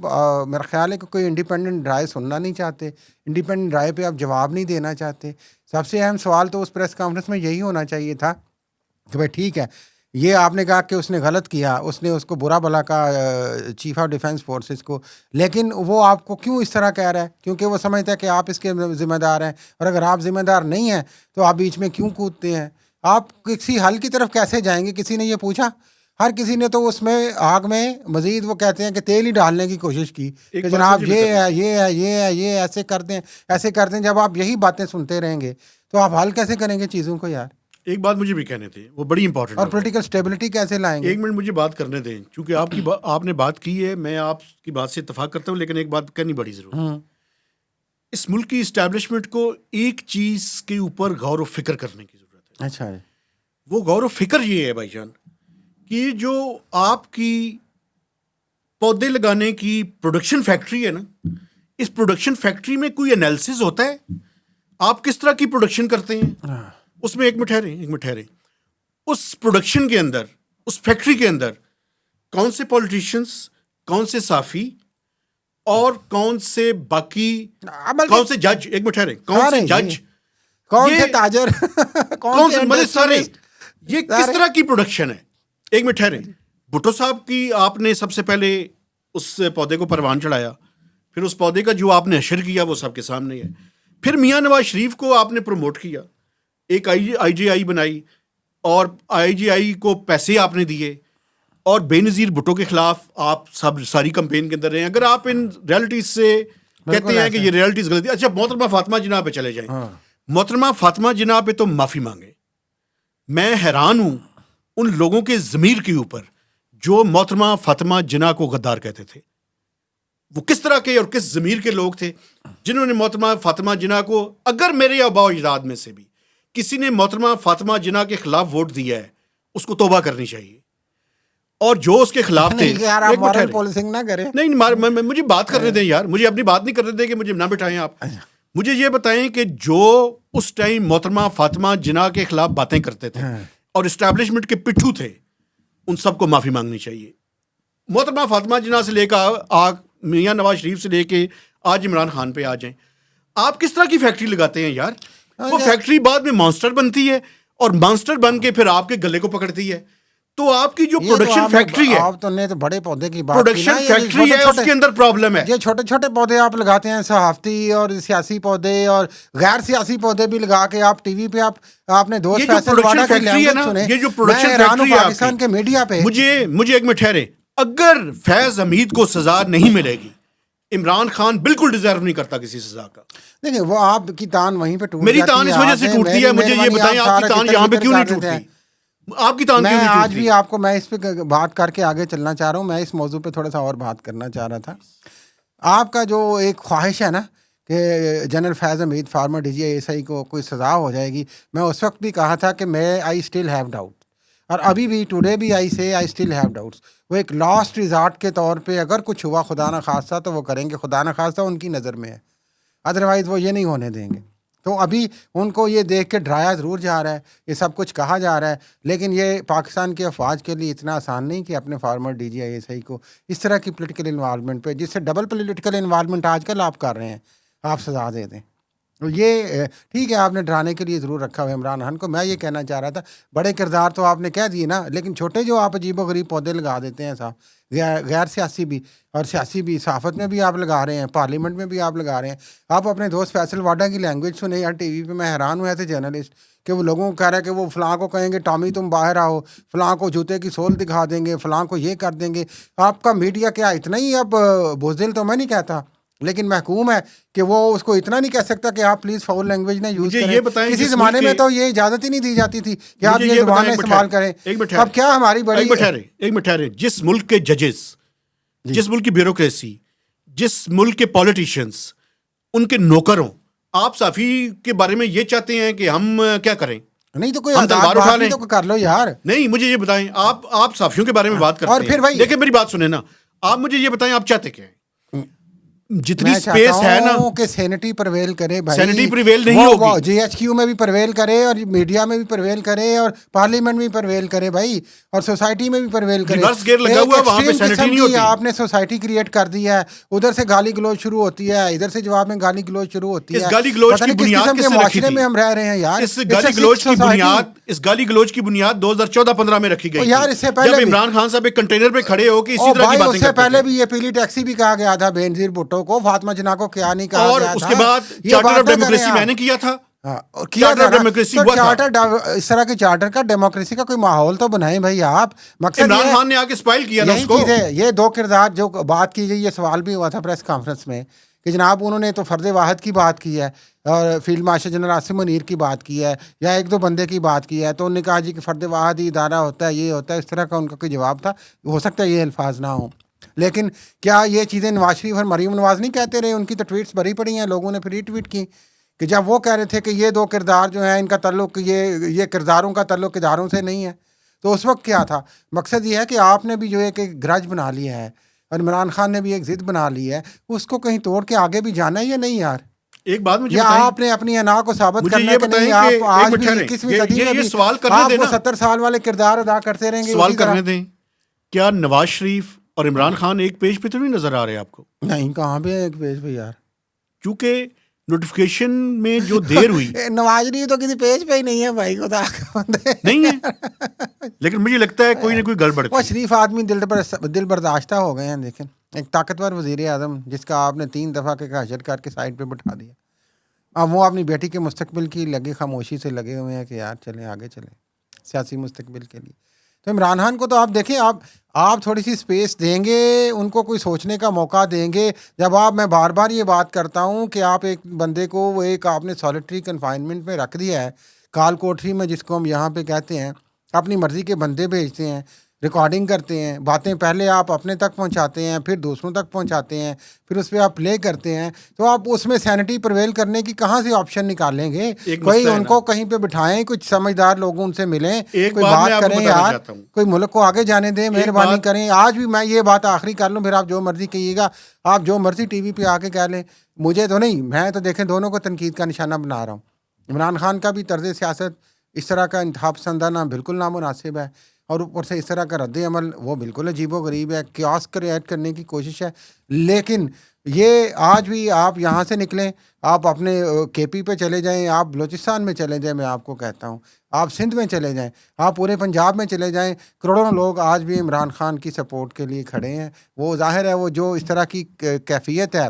मेरा ख्याल है कि कोई इंडिपेंडेंट राय सुनना नहीं चाहते, इंडिपेंडेंट राय पे आप जवाब नहीं देना चाहते। सबसे अहम सवाल तो उस प्रेस कॉन्फ्रेंस में यही होना चाहिए था कि भाई ठीक है, ये आपने कहा कि उसने गलत किया, उसने उसको बुरा भला कहा चीफ ऑफ डिफेंस फोर्सेस को, लेकिन वो आपको क्यों इस तरह कह रहा है? क्योंकि वो समझता है कि आप इसके ज़िम्मेदार हैं, और अगर आप ज़िम्मेदार नहीं हैं तो आप बीच में क्यों कूदते हैं? आप किसी हल की तरफ कैसे जाएंगे? किसी ने ये पूछा? हर किसी ने तो उसमें आग में मजीद वो कहते हैं कि तेल ही डालने की कोशिश की कि जनाब ये है, ये है, ये है, ये ऐसे करते हैं, ऐसे करते हैं। जब आप यही बातें सुनते रहेंगे तो आप हल कैसे करेंगे चीज़ों को यार? एक बात मुझे भी कहने थे, वो बड़ी इंपॉर्टेंट और पॉलिटिकल स्टेबिलिटी कैसे लाएंगे? एक मिनट मुझे बात करने दें, क्योंकि आपने बात की है, मैं आपकी बात से इत्तेफाक करता हूँ, लेकिन एक बात कहनी बड़ी ज़रूरी है। इस मुल्क की इस्टेब्लिशमेंट को एक चीज़ के ऊपर गौर व फिक्र करने की ज़रूरत है। अच्छा है। वो गौर व फिक्र ये है भाईजान कि जो आपकी पौधे लगाने की प्रोडक्शन फैक्ट्री है ना, इस प्रोडक्शन फैक्ट्री में कोई एनालिसिस होता है? आप किस तरह की प्रोडक्शन करते हैं उसमें? एक मिनट ठहरे, उस प्रोडक्शन के अंदर, उस फैक्ट्री के अंदर कौन से पॉलिटिशियंस, कौन से साफी और कौन से बाकी, कौन से जज, एक मिनट ठहरे, कौन से जज, कौन से ताजर, कौन से मतलब सारे, ये किस तरह की प्रोडक्शन है? एक मिनट ठहरे, भुट्टो साहब की आपने सबसे पहले उस पौधे को परवान चढ़ाया, फिर उस पौधे का जो आपने नशर किया वो सबके सामने है। फिर मियां नवाज शरीफ को आपने प्रमोट किया, एक IGI बनाई, और IGI को पैसे आपने दिए, और बेनज़ीर भुट्टो के खिलाफ आप सब सारी कंपेन के अंदर रहे हैं। अगर आप इन रियलिटीज से कहते हैं कि ये रियलिटीज गलती, अच्छा मोहतरमा फातिमा जिन्ना पे चले जाएं। मोहतरमा फातिमा जिन्ना पे तो माफ़ी मांगे। मैं हैरान हूं उन लोगों के ज़मीर के ऊपर जो मोहतरमा फातिमा जिन्ना को गद्दार कहते थे। वो किस तरह के और किस ज़मीर के लोग थे जिन्होंने मोहतरमा फातिमा जिन्ना को, अगर मेरे आबा अजदाद में से भी किसी ने मोहतरमा फातिमा जिन्ना के खिलाफ वोट दिया है, उसको तौबा करनी चाहिए। और जो उसके खिलाफ थे, यार आप मॉरल पॉलिसिंग ना करें। नहीं, मुझे बात करने दें यार, मुझे अपनी बात नहीं करने दें कि मुझे ना बिठाएं आप। मुझे ये बताएं कि जो उस टाइम मोहतरमा फातिमा जिन्ना के खिलाफ बातें करते थे और इस्टेब्लिशमेंट के पिट्ठू थे, उन सबको माफ़ी मांगनी चाहिए। मोहतरमा फातिमा जिन्ना से लेकर मियां नवाज शरीफ से लेके आज इमरान खान पे आ जाएं, आप किस तरह की फैक्ट्री लगाते हैं यार? वो फैक्ट्री बाद में मॉन्स्टर बनती है, और मॉन्स्टर बन के फिर आपके गले को पकड़ती है। तो आपकी जो ये तो प्रोडक्शन फैक्ट्री है, आप तो ने तो बड़े पौधे की बात की ना, प्रोडक्शन ये फैक्ट्री है, उसके अंदर प्रॉब्लम है। ये छोटे छोटे पौधे आप लगाते हैं, सहाफती और सियासी पौधे और गैर सियासी पौधे भी लगा के आप टीवी पे आपने दोस्त ये जो फैसल प्रोडक्शन वाडा की फैक्ट्री है लैंग्वेज ना, सुने। ये जो मैं प्रोडक्शन हैरान हूं फैक्ट्री है पाकिस्तान के मीडिया पे। मुझे एक में ठहरे, अगर फैज हमीद को सजा नहीं मिलेगी, इमरान खान बिल्कुल डिजर्व नहीं करता किसी सजा का। देखिए वो आपकी तान वहीं पे टूट मेरी जाती तान है, इस वजह से टूटती है, मुझे ये बताएं आपकी तान यहाँ पे क्यों नहीं टूटती? आपकी तान क्यों मैं नहीं आज टूटती? भी आपको, मैं इस पे बात करके आगे चलना चाह रहा हूँ। मैं इस मौजू पे थोड़ा सा और बात करना चाह रहा था। आपका जो एक ख्वाहिश है ना कि जनरल फैज़ हमीद फार्मर DGI को कोई सज़ा हो जाएगी, मैं उस वक्त भी कहा था कि मैं आई स्टिल हैव डाउट, और अभी भी टुडे भी आई स्टिल हैव डाउट्स। वो एक लास्ट रिजॉर्ट के तौर पे अगर कुछ हुआ खुदा न खास्ता तो वो करेंगे, खुदा न खास्ता उनकी नज़र में है, अदरवाइज़ वो ये नहीं होने देंगे। तो अभी उनको ये देख के डराया ज़रूर जा रहा है, ये सब कुछ कहा जा रहा है, लेकिन ये पाकिस्तान के अफवाज के लिए इतना आसान नहीं कि अपने फार्मर DGI को इस तरह की पोलिटिकल इन्वॉल्वमेंट पे, जिससे डबल पोलिटिकल इन्वॉल्वमेंट आजकल आप कर रहे हैं, आप सजा दे दें। तो ये ठीक है, आपने डराने के लिए ज़रूर रखा हुआ है इमरान खान को। मैं ये कहना चाह रहा था, बड़े किरदार तो आपने कह दिए ना, लेकिन छोटे जो आप अजीबो गरीब पौधे लगा देते हैं साहब, गैर सियासी भी और सियासी भी, सहाफ़त में भी आप लगा रहे हैं, पार्लियामेंट में भी आप लगा रहे हैं। आप अपने दोस्त फैसल वाडा की लैंग्वेज सुने यार टीवी पे, मैं हैरान हुआ ऐसे जर्नलिस्ट कि वो लोगों को कह रहा है कि वो फ़लाँ को कहेंगे टॉमी तुम बाहर आओ, फ़लाँ को जूते की सोल दिखा देंगे, फ़लाँ को ये कर देंगे। आपका मीडिया क्या इतना ही अब बुज़दिल तो मैं नहीं कहता, लेकिन महकूम है कि वो उसको इतना नहीं कह सकता कि आप प्लीज़ फाउल लैंग्वेज ना यूज़ करें। ये बताएं, किसी ज़माने में तो ये इजाज़त ही नहीं दी जाती थी कि आप ये ज़बान इस्तेमाल करें। अब क्या हमारी बड़ी एक मिनट ठहरे, जिस मुल्क के जजेस, जिस मुल्क की ब्यूरोक्रेसी, जिस मुल्क के पॉलिटिशियंस, उनके नौकरों, आप साफी के बारे में ये चाहते हैं कि हम क्या करें? नहीं तो कोई हम तलवार उठा लें? तो कर लो यार। नहीं, मुझे ये बताएं, आप साफियों के बारे में बात करते और फिर हैं, भाई देखिए मेरी बात सुने ना, आप मुझे ये बताएं आप चाहते क्या हैं? जितनी मैं स्पेस है ना कि सैनिटी प्रिवेल करे भाई, सैनिटी प्रिवेल नहीं होगी, GHQ में भी प्रिवेल करे और मीडिया में भी प्रिवेल करे और पार्लियामेंट में भी प्रिवेल करे भाई, और सोसाइटी में भी प्रिवेल करे। रिवर्स गियर लगा हुआ है, वहां पे सैनिटी नहीं होती। आपने सोसाइटी क्रिएट कर दी है, उधर से गाली गलोच शुरू होती है, इधर से जवाब में गाली गलोच शुरू होती है। इस गाली गलोच की बुनियाद किसने रखी थी? में हम रह रहे हैं यार। इस गाली गलोच की बुनियाद 2014-15 में रखी गई यार। इससे पहले जब इमरान खान साहब एक कंटेनर पे खड़े हो कि इसी तरह की बातें करते थे। पहले भी ये पीली टैक्सी भी कहा गया था बेनजीर भुट्टो को, फातिमा जना को क्या नहीं कहा और गया था। उसके बाद चार्टर ऑफ डेमोक्रेसी मैंने किया था। और चार्टर डेमोक्रेसी हुआ था। इस तरह के चार्टर का डेमोक्रेसी का कोई माहौल तो बनाएं भाई आप। मकसद इमरान खान ने आके स्पाइल किया ना उसको। ये दो किरदार जो बात की गई, ये सवाल भी हुआ था प्रेस कॉन्फ्रेंस में कि जनाब उन्होंने तो फर्द वाहिद की बात की है और field marshal general Asim Munir की बात की है या एक दो बंदे की बात की है, तो उन्होंने कहा जी कि फर्द वाहिद ही इदारा होता है, ये होता है, इस तरह का उनका कोई जवाब था। हो सकता है ये अल्फाज ना हो, लेकिन क्या ये चीज़ें नवाज शरीफ और मरीम नवाज नहीं कहते रहे? उनकी तो ट्वीट्स भरी पड़ी हैं, लोगों ने फिर रीट्वीट की कि जब वो कह रहे थे कि ये दो किरदार जो हैं इनका ताल्लुक ये किरदारों का ताल्लुक इदारों से नहीं है, तो उस वक्त क्या था? मकसद ये है कि आपने भी जो एक ग्रज बना लिया है और इमरान खान ने भी एक जिद बना ली है, उसको कहीं तोड़ के आगे भी जाना है या नहीं यार? एक बात मुझे या आपने अपनी अना को साबित करना है कि नहीं आप आज भी 21वीं सदी में भी सवाल करने देना, 70 साल वाले किरदार अदा करते रहेंगे? सवाल करने दें, क्या नवाज शरीफ और इमरान खान एक पेज पे तो नहीं नजर आ रहे आपको? नहीं, कहाँ पे एक पेज पे यार, क्योंकि नोटिफिकेशन में जो देर हुई नवाज शरीफ तो किसी पेज पे ही नहीं है भाई, खुदा नहीं है, लेकिन मुझे लगता है कोई ना कोई गड़बड़। वो शरीफ आदमी दिल बर्दाश्ता हो गए हैं। देखें, एक ताकतवर वजीर आज़म जिसका आपने 3 दफ़ा के हशर करके साइड पे बिठा दिया, अब वो अपनी बेटी के मुस्तकबिल की लगे खामोशी से लगे हुए हैं कि यार चले आगे चले सियासी मुस्तकबिल के लिए। तो इमरान खान को तो आप देखें, आप थोड़ी सी स्पेस देंगे उनको, कोई सोचने का मौका देंगे। जब मैं बार बार ये बात करता हूँ कि आप एक बंदे को वो एक आपने सॉलिटरी कन्फाइनमेंट में रख दिया है, काल कोठरी में, जिसको हम यहाँ पे कहते हैं, अपनी मर्ज़ी के बंदे भेजते हैं, रिकॉर्डिंग करते हैं, बातें पहले आप अपने तक पहुंचाते हैं, फिर दूसरों तक पहुंचाते हैं, फिर उस पर आप प्ले करते हैं, तो आप उसमें सैनिटी प्रिवेल करने की कहाँ से ऑप्शन निकालेंगे? कोई उनको कहीं पे बिठाएं, कुछ समझदार लोग उनसे मिलें, कोई बात करें यार, कोई मुल्क को आगे जाने दें, मेहरबानी करें। आज भी मैं ये बात आखिरी कर लूँ, फिर आप जो मर्जी कहिएगा, आप जो मर्जी टीवी पे आके कह लें, मुझे तो नहीं, मैं तो देखें दोनों को तनकीद का निशाना बना रहा हूँ। इमरान खान का भी तर्ज सियासत इस तरह का इंतहा पसंदाना बिल्कुल नामुनासिब है, और ऊपर से इस तरह का रद्द अमल, वो बिल्कुल अजीबो-गरीब है, क्यास क्रिएट करने की कोशिश है। लेकिन ये आज भी आप यहाँ से निकलें, आप अपने केपी पे चले जाएँ, आप बलूचिस्तान में चले जाएँ, मैं आपको कहता हूँ, आप सिंध में चले जाएँ, आप पूरे पंजाब में चले जाएँ, करोड़ों लोग आज भी इमरान खान की सपोर्ट के लिए खड़े हैं। वो ज़ाहिर है वो जो इस तरह की कैफ़ियत है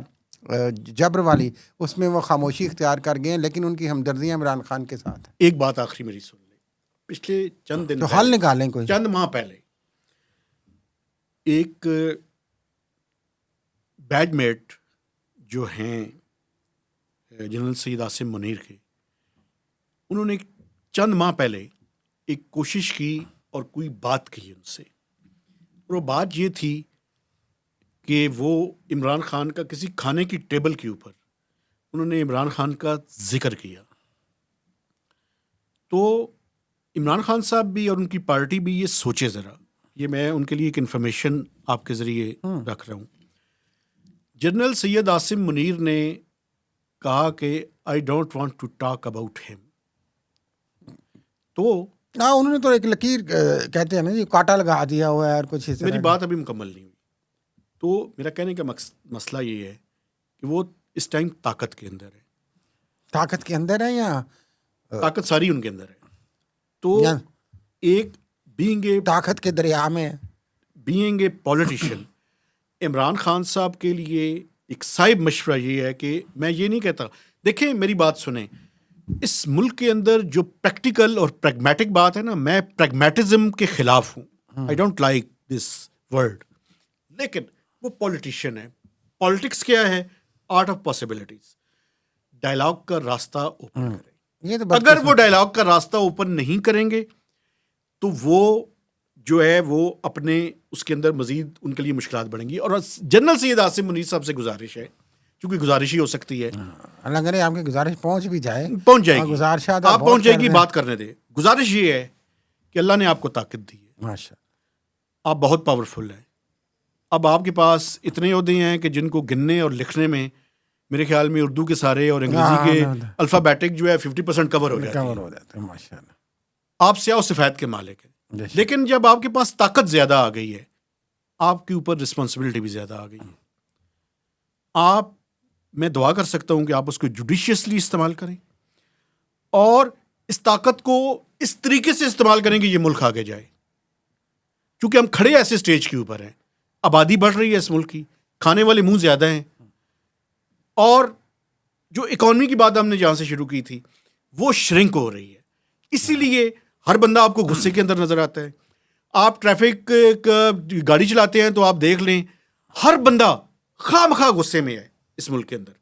जब्र वाली, उसमें वो खामोशी इख्तियार कर गए हैं, लेकिन उनकी हमदर्दियाँ इमरान खान के साथ हैं। एक बात आखिरी मेरी सुन ले, पिछले चंद दिन तो हल पहले, निकालें कोई। चंद माह पहले एक बैडमेट जो हैं जनरल सैयद आसिम मुनीर के, उन्होंने चंद माह पहले एक कोशिश की और कोई बात कही उनसे, और वो बात ये थी कि वो इमरान खान का किसी खाने की टेबल के ऊपर उन्होंने इमरान खान का जिक्र किया। तो इमरान खान साहब भी और उनकी पार्टी भी ये सोचे ज़रा, ये मैं उनके लिए एक इन्फॉर्मेशन आपके ज़रिए रख रहा हूँ। जनरल सैयद आसिम मुनीर ने कहा कि I don't want to talk about him. तो हाँ, उन्होंने तो एक लकीर कहते हैं ना जी, कांटा लगा दिया हुआ है और कुछ इस तरह मेरी का। बात अभी मुकम्मल नहीं हुई। तो मेरा कहने का मसला ये है कि वो इस टाइम ताकत के अंदर है, ताकत के अंदर है या ताकत सारी उनके अंदर है। तो या एक ताकत के दरिया में है। Being a politician, Imran Khan साहब के लिए एक साहिब मशवरा ये है कि मैं ये नहीं कहता, देखें मेरी बात सुने, इस मुल्क के अंदर जो प्रैक्टिकल और प्रैग्मेटिक बात है ना, मैं प्रैग्मेटिज्म के खिलाफ हूँ, I don't like this word, लेकिन वो पॉलिटिशियन है। पॉलिटिक्स क्या है? Art of possibilities. डायलॉग का रास्ता ओपन करें। ये तो अगर वो डायलॉग का रास्ता ओपन नहीं करेंगे तो वो जो है वो अपने उसके अंदर मजीद उनके लिए मुश्किलात बढ़ेंगी। और जनरल सैयद आसिम मुनीर साहब से गुजारिश है, क्योंकि गुजारिश ही हो सकती है, अल्लाह करे आपकी गुजारिश पहुंच भी जाए, पहुंच जाएगी, गुजारिशात आप बहुत पहुंच जाएगी, कर रहे हैं। बात करने दे। गुजारिश ये है कि अल्लाह ने आपको ताकत दी है, माशा, आप बहुत पावरफुल हैं। अब आपके पास इतने ओहदे हैं कि जिनको गिनने और लिखने में मेरे ख्याल में उर्दू के सारे और अंग्रेजी के अल्फ़ाबेटिक जो है 50% कवर हो जाते कवर हैं। हो जाते हैं। माशाल्लाह, आप स्याह सफ़ेद के मालिक हैं, जैसे- लेकिन जब आपके पास ताकत ज़्यादा आ गई है, आपके ऊपर रिस्पॉन्सिबिलिटी भी ज़्यादा आ गई है। आप, मैं दुआ कर सकता हूं कि आप उसको जुडिशियसली इस्तेमाल करें और इस ताकत को इस तरीके से इस्तेमाल करें कि ये मुल्क आगे जाए, क्योंकि हम खड़े ऐसे स्टेज के ऊपर हैं, आबादी बढ़ रही है इस मुल्क की, खाने वाले मुंह ज़्यादा हैं, और जो इकॉनमी की बात हमने जहां से शुरू की थी वो श्रिंक हो रही है। इसीलिए हर बंदा आपको गुस्से के अंदर नजर आता है। आप ट्रैफिक गाड़ी चलाते हैं तो आप देख लें, हर बंदा खामखा गुस्से में है इस मुल्क के अंदर।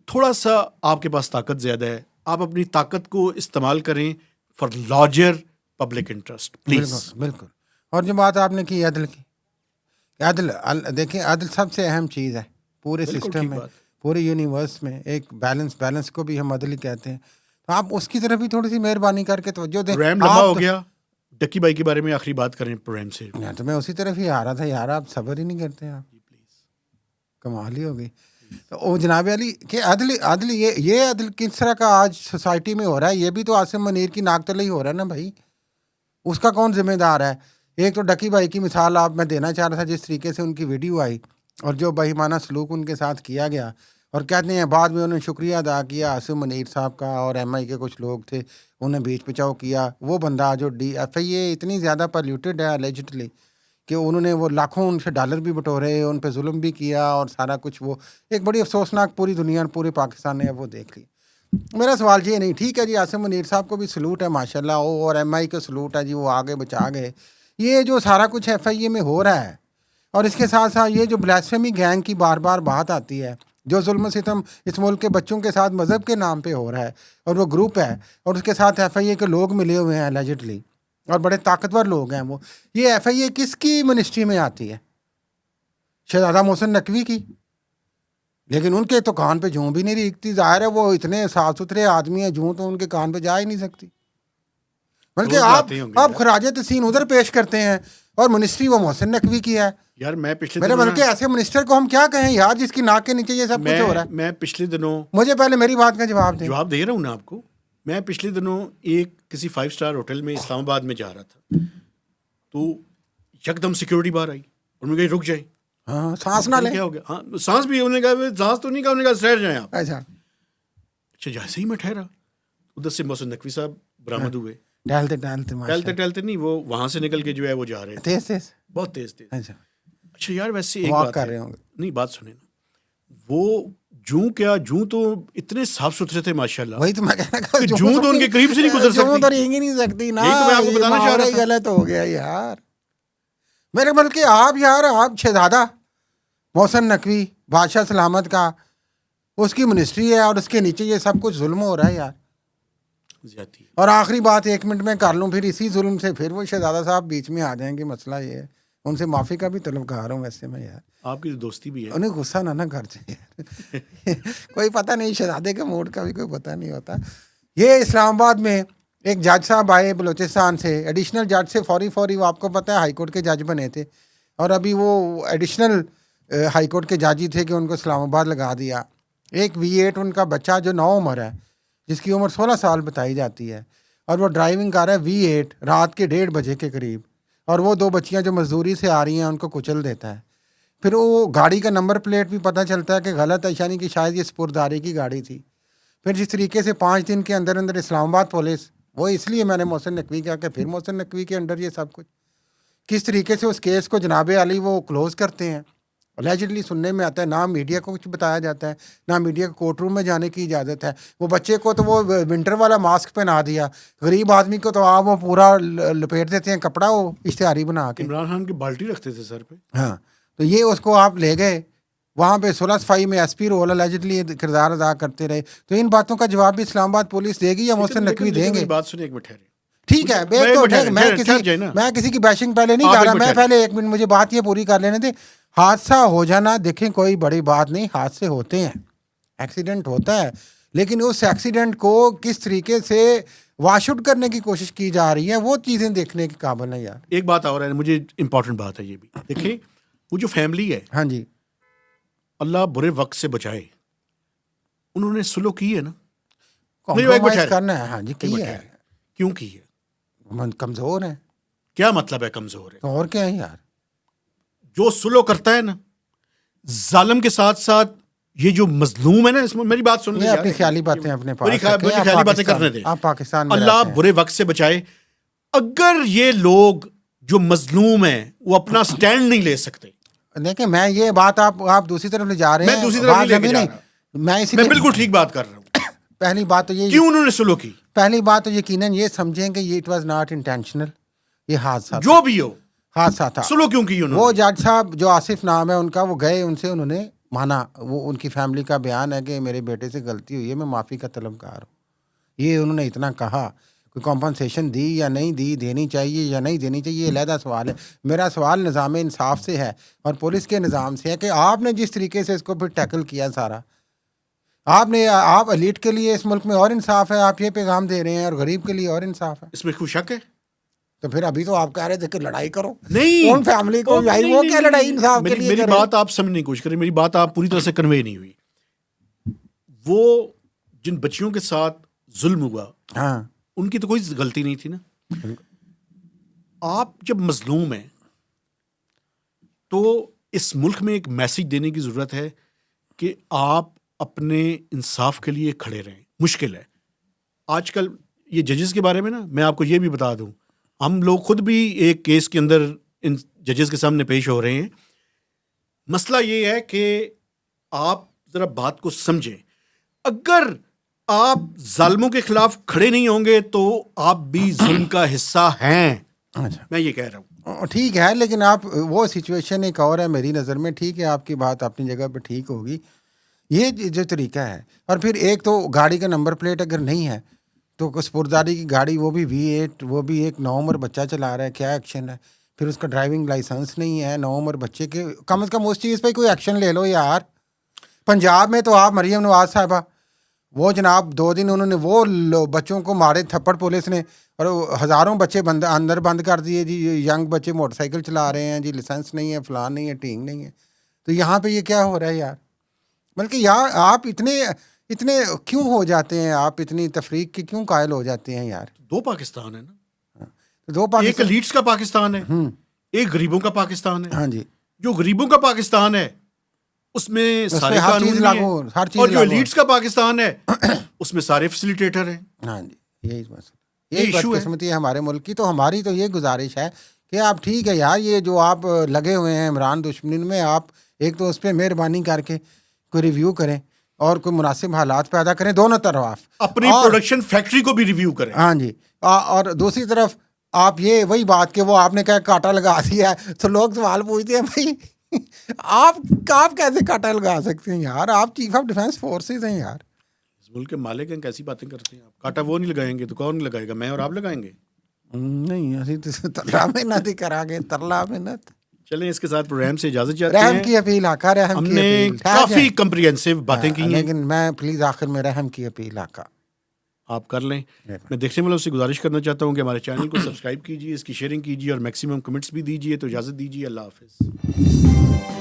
थोड़ा सा आपके पास ताकत ज्यादा है, आप अपनी ताकत को इस्तेमाल करें for larger public interest, please. बिल्कुल बिल्कुल। और जो बात आपने की अदल की, देखिए अदल सबसे अहम चीज़ है पूरे बिल्कुल सिस्टम ठीक में, बात। पूरे यूनिवर्स में। एक बैलेंस को भी हम अदल ही कहते हैं। तो आप उसकी तरफ भी थोड़ी सी मेहरबानी करके तवज्जो दें। प्रोग्राम लंबा हो गया, डक्की भाई के बारे में आखिरी बात करें प्रोग्राम से। या तो मैं उसी तरफ ही आ रहा था यार, आप सब्र ही नहीं करते, आप कमाल ही हो गई। तो ओ जनाब अली कि अदल ये अदल किस तरह का आज सोसाइटी में हो रहा है? ये भी तो आसिम मुनीर की नाक तले ही हो रहा है ना भाई, उसका कौन जिम्मेदार है? एक तो डकी भाई की मिसाल आप मैं देना चाह रहा था, जिस तरीके से उनकी वीडियो आई और जो बेईमाना सलूक उनके साथ किया गया, और कहते हैं बाद में उन्होंने शुक्रिया अदा किया आसिम मुनीर साहब का, और MI के कुछ लोग थे उन्हें बीच बचाव किया। वो बंदा जो DFIA इतनी ज़्यादा पॉल्यूटेड है एलिजिडली कि उन्होंने वो लाखों उनसे डॉलर भी बटोरे, उन पे जुल्म भी किया और सारा कुछ, वो एक बड़ी अफसोसनाक पूरी दुनिया पूरे पाकिस्तान ने अब वो देख ली। मेरा सवाल ये नहीं, ठीक है जी आसिम मुनीर साहब को भी सलूट है माशाल्लाह, और MI को सलूट है जी, वो आगे बचा गए। ये जो सारा कुछ FIA में हो रहा है, और इसके साथ साथ ये जो ब्लास्फेमी गैंग की बार बार बात आती है, जो जुल्म सितम इस मुल्क के बच्चों के साथ मज़हब के नाम पे हो रहा है, और वो ग्रुप है और उसके साथ FIA के लोग मिले हुए हैं एलिजिडली, और बड़े ताकतवर लोग हैं वो। ये FIA किसकी मिनिस्ट्री में आती है? शहजादा मोहसिन नकवी की। लेकिन उनके तो कान पे जूं भी नहीं रेंगती। जाहिर है वो इतने साफ सुथरे आदमी हैं, जूं तो उनके कान पे जा ही नहीं सकती। बल्कि रोज आते होंगे आप यार। खराज तहसीन उधर पेश करते हैं और मिनिस्ट्री वो मोहसिन नकवी की है। यार मैं पिछले मेरे दिनों बल्कि ऐसे मिनिस्टर को हम क्या कहें यार, जिसकी नाक के नीचे ये सब कुछ हो रहा है। मैं पिछले दिनों मुझे पहले मेरी बात का जवाब दें। जवाब दे रहा हूं ना आपको। मैं पिछले दिनों एक किसी 5 स्टार होटल में इस्लामाबाद में जा रहा था, तो यकदम सिक्योरिटी बाहर आई और उन्होंने कहा रुक जाए। हाँ, सांस ना ले। क्या हो गया? हाँ, सांस भी, उन्होंने कहा सांस तो नहीं कहा, उन्होंने कहा ठहर जाएं आप। अच्छा, जैसे ही मैं ठहरा, उधर से मोहसिन नकवी साहब बरामद हुए। टहलते टहलते नहीं, वो वहां से निकल के जो है वो जा रहे थे, तेज बहुत तेज तेज। अच्छा, यार वैसे एक वॉक बात कर है, रहे होंगे। नहीं बात सुने ना, वो जूं तो इतने साफ सुथरे थे माशाल्लाह, वही तो मैं कह रहा कि जूं तो उनके करीब से नहीं गुजर सकती। जूं तो रेंग ही नहीं सकती ना। यही तो मैं आपको बताना चाह रहा था। गलत हो गया यार मेरे, बल्कि आप शहजादा मोहसिन नकवी बादशाह सलामत का, उसकी मिनिस्ट्री है और उसके नीचे ये सब कुछ जुल्म हो रहा है यार। ज्यादती। और आखिरी बात 1 मिनट में कर लूँ, फिर इसी जुल्म से फिर वो शहजादा साहब बीच में आ जाएंगे। मसला ये है, उनसे माफ़ी का भी तलबगार हूँ वैसे मैं यार। आपकी तो दोस्ती भी है। उन्हें गुस्सा ना कर जाए कोई पता नहीं, शहजादे के मूड का भी कोई पता नहीं होता। ये इस्लामाबाद में एक जज साहब आए बलूचिस्तान से, एडिशनल जज से फौरी वो आपको पता है हाई कोर्ट के जज बने थे, और अभी वो एडिशनल हाई कोर्ट के जज ही थे कि उनको इस्लामाबाद लगा दिया। एक V8 उनका बच्चा जो 9 उम्र है, जिसकी उम्र 16 साल बताई जाती है, और वो ड्राइविंग कर रहा है V8 रात के 1:30 बजे के करीब, और वो 2 बच्चियां जो मजदूरी से आ रही हैं उनको कुचल देता है। फिर वो गाड़ी का नंबर प्लेट भी पता चलता है कि गलत है, यानी कि शायद ये स्पुर्दारी की गाड़ी थी। फिर जिस तरीके से 5 दिन के अंदर अंदर इस्लामाबाद पुलिस, वो इसलिए मैंने मोहसिन नकवी कहा कि फिर मोहसिन नकवी के अंडर ये सब कुछ, किस तरीके से उस केस को जनाब अली वो क्लोज़ करते हैं। अलेजिडली सुनने में आता है, ना मीडिया को कुछ बताया जाता है, ना मीडिया को कोर्ट रूम में जाने की इजाज़त है। वो बच्चे को तो वो विंटर वाला मास्क पहना दिया, गरीब आदमी को तो आप वो पूरा लपेट देते हैं कपड़ा, वो इश्तेहारी बना के। इमरान खान की बाल्टी रखते थे सर पे। हाँ, तो ये उसको आप ले गए वहाँ पे सुलह सफाई में SP रोल अलेजिडली किरदार अदा करते रहे। तो इन बातों का जवाब भी इस्लामाबाद पुलिस देगी या मोहसिन नकवी देंगे? बात सुनिए, एक मिनट ठहरे। ठीक है, मैं किसी की बैशिंग पहले नहीं कर रहा, मैं पहले 1 मिनट मुझे बात ये पूरी कर लेने दे। हादसा हो जाना देखें कोई बड़ी बात नहीं, हादसे होते हैं, एक्सीडेंट होता है, लेकिन उस एक्सीडेंट को किस तरीके से वाशआउट करने की कोशिश की जा रही है, वो चीज़ें देखने के काबिल है यार। एक बात और है, मुझे इंपॉर्टेंट बात है ये भी देखें, वो जो फैमिली है, हाँ जी, अल्लाह बुरे वक्त से बचाए, उन्होंने सुलह की है ना, कॉम्प्रोमाइज करना है। हाँ जी, की है। क्यों की है? कमजोर है। क्या मतलब है कमजोर है? तो और क्या है यार, जो सुलह करता है ना जालिम के साथ साथ, ये जो मजलूम है ना, इसमें मेरी बात सुन लीजिए, अपनी ख्याली बातें अपने पास, मुझे ख्याली बातें करने दें। आप पाकिस्तान में अल्लाह बुरे वक्त से बचाए। अगर ये लोग जो मजलूम है वो अपना स्टैंड नहीं ले सकते, देखिए मैं ये बात आप दूसरी तरफ ले जा रहे हैं। मैं दूसरी तरफ नहीं लेके जा रहा, मैं बिल्कुल ठीक बात कर रहा हूँ। पहली बात तो ये, क्यों उन्होंने सुलह की? पहली बात तो यकीनन ये समझें कि ये इट वाज नॉट इंटेंशनल, ये हादसा, जो भी हो हादसा था। सुलह क्यों की उन्होंने? वो जज साहब जो आसिफ नाम है उनका, वो गए, उनसे उन्होंने माना, वो उनकी फैमिली का बयान है कि मेरे बेटे से गलती हुई है, मैं माफ़ी का तलबगार हूँ, ये उन्होंने इतना कहा। कोई कॉम्पनसेशन दी या नहीं दी, देनी चाहिए या नहीं देनी चाहिए, ये अलहदा सवाल है। मेरा सवाल निज़ाम इंसाफ से है और पुलिस के निज़ाम से है कि आपने जिस तरीके से इसको फिर टैकल किया सारा, आप एलीट के लिए इस मुल्क में और इंसाफ है, आप ये पैगाम दे रहे हैं, और गरीब के लिए और इंसाफ है। इसमें कोई शक है? तो फिर अभी तो आप कह रहे थे कि लड़ाई करो, नहीं उन फैमिली को भाई, वो क्या लड़ाई इंसाफ के लिए? मेरी बात आप समझने की कोशिश करें, मेरी बात आप पूरी तरह से कन्वे नहीं हुई। वो जिन बच्चियों के साथ जुल्म हुआ, हाँ, उनकी तो कोई गलती नहीं थी ना। आप जब मजलूम हैं तो इस मुल्क में एक मैसेज देने की जरूरत है कि आप अपने इंसाफ के लिए खड़े रहें। मुश्किल है आजकल ये जजेस के बारे में ना, मैं आपको ये भी बता दूं, हम लोग खुद भी एक केस के अंदर इन जजेस के सामने पेश हो रहे हैं। मसला ये है कि आप जरा बात को समझें। अगर आप जालिमों के खिलाफ खड़े नहीं होंगे तो आप भी जुल्म का हिस्सा हैं। अच्छा, मैं ये कह रहा हूँ। ठीक है, लेकिन आप वो सिचुएशन एक और है मेरी नज़र में। ठीक है, आपकी बात अपनी जगह पे ठीक होगी, ये जो तरीका है। और फिर एक तो गाड़ी का नंबर प्लेट अगर नहीं है तो स्पुर्दारी की गाड़ी, वो भी V8, वो भी एक 9 उम्र बच्चा चला रहा है, क्या एक्शन है? फिर उसका ड्राइविंग लाइसेंस नहीं है, 9 उम्र बच्चे के, कम से कम उस चीज़ पे कोई एक्शन ले लो यार। पंजाब में तो आप मरियम नवाज साहबा, वो जनाब 2 दिन उन्होंने वो बच्चों को मारे थप्पड़ पुलिस ने, और हज़ारों बच्चे अंदर बंद कर दिए जी। यंग बच्चे मोटरसाइकिल चला रहे हैं जी, लाइसेंस नहीं है, फलान नहीं है, टींग नहीं है। तो यहाँ पे ये क्या हो रहा है यार? बल्कि यार आप इतने क्यों हो जाते हैं आप, इतनी तफरीक की क्यों कायल हो जाते हैं यार? दो पाकिस्तान है ना, तो दो एक पाकिस्तान। लीड्स का पाकिस्तान है, एक गरीबों का पाकिस्तान है। हाँ जी, जो गरीबों का पाकिस्तान है उसमें उसमें सारे हर कानून चीज भी लागू, हैं, हर चीज और जो लागू है। लीड्स का पाकिस्तान है उसमें सारे फैसिलिटेटर हैं। हाँ जी, यही बस, ये यही इशू है। बदकिस्मती है हमारे मुल्क की। तो हमारी तो ये गुजारिश है कि आप ठीक है यार, ये जो आप लगे हुए हैं इमरान दुश्मनी में, आप एक तो उस पर मेहरबानी करके कोई रिव्यू करें और कोई मुनासिब हालात पैदा करें दोनों तरफ। अपनी और प्रोडक्शन फैक्ट्री को भी रिव्यू करें। हाँ जी, और दूसरी तरफ आप ये वही बात कि वो आपने क्या कांटा लगा दिया है, तो लोग सवाल पूछते हैं भाई आप कैसे कांटा लगा सकते हैं यार? आप चीफ ऑफ डिफेंस फोर्सेज हैं यार। इस मुल्क के मालिक हैं, कैसी बातें करते हैं आप? कांटा वो नहीं लगाएंगे तो कौन लगाएगा? मैं और आप लगाएंगे? नहीं, असी तो तरला मेहनत ही करांगे, तरला मेहनत। चलें, इसके साथ प्रोग्राम से इजाजत चाहते रहम हैं। की अपील आका, रहम की हमने अपील। ठहर काफी जाए। कंप्रिहेंसिव बातें की हैं, लेकिन मैं प्लीज आखिर में रहम की अपील आका। आप कर लें। मैं देखने वालों से गुजारिश करना चाहता हूं कि हमारे चैनल को सब्सक्राइब कीजिए, इसकी शेयरिंग कीजिए और मैक्सिमम कमेंट्स भी दीजिए। तो इजाज़त दीजिए, अल्लाह हाफिज़।